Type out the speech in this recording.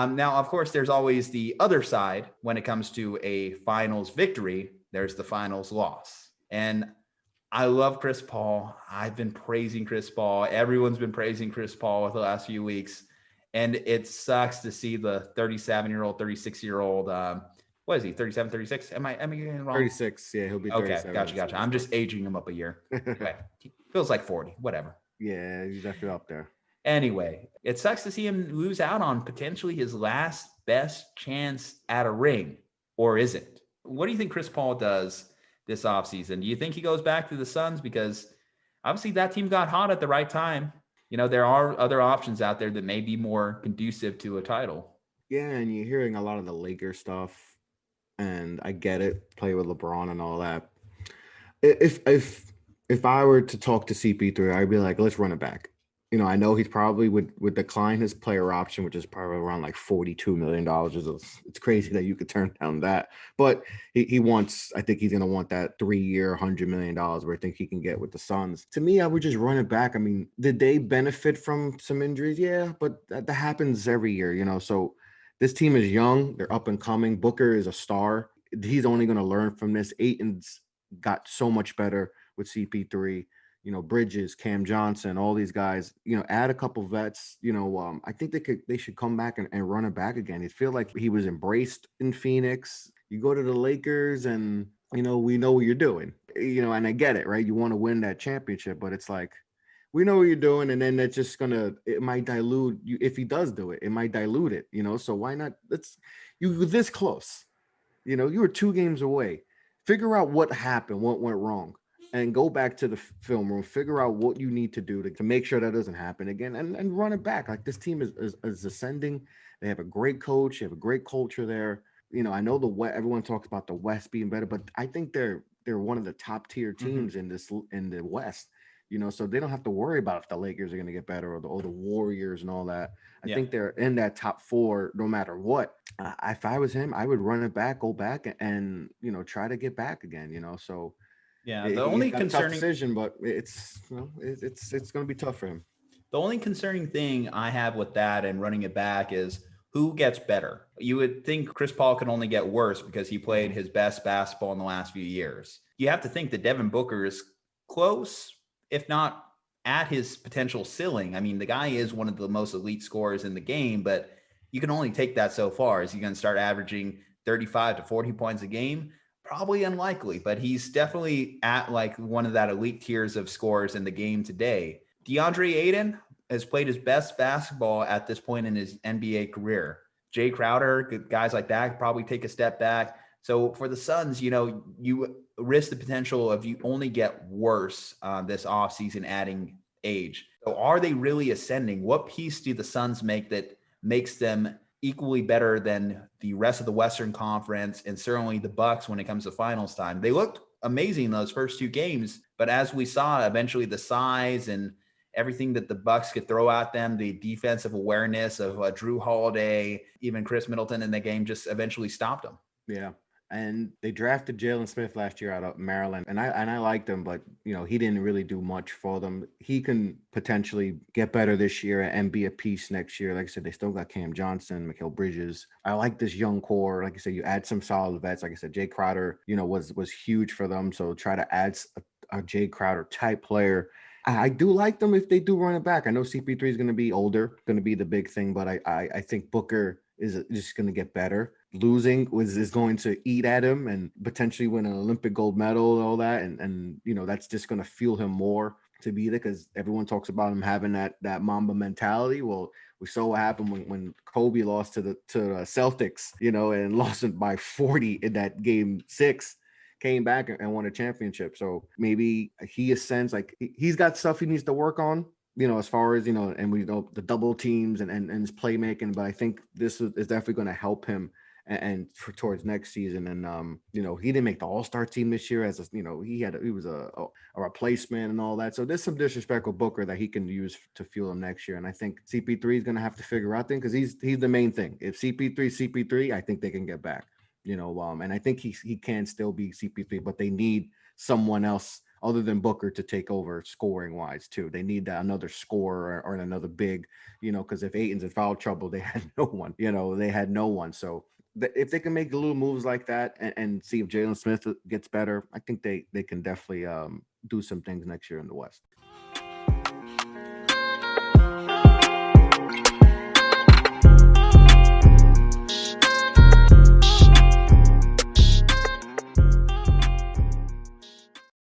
Now, of course, there's always the other side when it comes to a finals victory. There's the finals loss. And I love Chris Paul. I've been praising Chris Paul. Everyone's been praising Chris Paul with the last few weeks. And it sucks to see the 37-year-old, 36-year-old, what is he, 37, 36? Am I getting wrong? 36, yeah, he'll be 37. Okay, gotcha. I'm just aging him up a year. Anyway, feels like 40, whatever. Yeah, he's definitely up there. Anyway, it sucks to see him lose out on potentially his last best chance at a ring, or is it? What do you think Chris Paul does this offseason? Do you think he goes back to the Suns? Because obviously that team got hot at the right time. You know, there are other options out there that may be more conducive to a title. Yeah, and you're hearing a lot of the Lakers stuff, and I get it, play with LeBron and all that. If I were to talk to CP3, I'd be like, let's run it back. You know, I know he's probably would decline his player option, which is probably around like $42 million. It's crazy that you could turn down that. But he wants, I think he's going to want that 3-year, $100 million where I think he can get with the Suns. To me, I would just run it back. I mean, did they benefit from some injuries? Yeah, but that happens every year, you know. So this team is young. They're up and coming. Booker is a star. He's only going to learn from this. Aiton's got so much better with CP3. You know, Bridges, Cam Johnson, all these guys, you know, add a couple vets, you know, I think they should come back and run it back again. It feels like he was embraced in Phoenix. You go to the Lakers and, you know, we know what you're doing, you know, and I get it, right? You want to win that championship, but it's like, we know what you're doing. And then that's just it might dilute you. If he does do it, it might dilute it, you know? So why not? You were this close, you know, you were 2 games away. Figure out what happened, what went wrong. And go back to the film room, figure out what you need to do to make sure that doesn't happen again and run it back. Like, this team is ascending. They have a great coach. They have a great culture there. You know, I know everyone talks about the West being better, but I think they're one of the top tier teams in the West. You know, so they don't have to worry about if the Lakers are going to get better or the Warriors and all that. I think they're in that top 4 no matter what. If I was him, I would run it back, go back, and you know, try to get back again. You know, so. Yeah, the only concerning decision, but it's going to be tough for him. The only concerning thing I have with that and running it back is who gets better. You would think Chris Paul can only get worse because he played his best basketball in the last few years. You have to think that Devin Booker is close, if not at his potential ceiling. I mean, the guy is one of the most elite scorers in the game, but you can only take that so far. Is he going to start averaging 35 to 40 points a game? Probably unlikely, but he's definitely at like one of that elite tiers of scorers in the game today. DeAndre Ayton has played his best basketball at this point in his NBA career. Jay Crowder, guys like that probably take a step back. So for the Suns, you know, you risk the potential of you only get worse this offseason adding age. So are they really ascending? What piece do the Suns make that makes them equally better than the rest of the Western Conference and certainly the Bucks when it comes to finals time? They looked amazing in those first 2 games, but as we saw, eventually the size and everything that the Bucks could throw at them, the defensive awareness of Drew Holiday, even Chris Middleton in the game just eventually stopped them. Yeah. And they drafted Jalen Smith last year out of Maryland, and I liked him, but you know, he didn't really do much for them. He can potentially get better this year and be a piece next year. Like I said, they still got Cam Johnson, Mikal Bridges. I like this young core. Like I said, you add some solid vets. Like I said, Jay Crowder, you know, was huge for them. So try to add a Jay Crowder type player. I do like them if they do run it back. I know CP3 is going to be older, going to be the big thing, but I think Booker is just going to get better. Losing is going to eat at him and potentially win an Olympic gold medal and all that. And you know, that's just going to fuel him more to be there because everyone talks about him having that Mamba mentality. Well, we saw what happened when Kobe lost to the Celtics, you know, and lost it by 40 in that game 6, came back and won a championship. So maybe he ascends, like he's got stuff he needs to work on, you know, as far as, you know, and we know the double teams and his playmaking, but I think this is definitely going to help him and for towards next season. And you know, he didn't make the All-Star team this year as a, you know, he was a replacement and all that. So there's some disrespect with Booker that he can use to fuel him next year. And I think CP3 is going to have to figure out things because he's the main thing. If CP3, I think they can get back, you know, and I think he can still be CP3, but they need someone else other than Booker to take over scoring wise too. They need that another scorer or another big, because if Ayton's in foul trouble, they had no one. They had no one. So if they can make little moves like that and see if Jalen Smith gets better, I think they can definitely do some things next year in the West.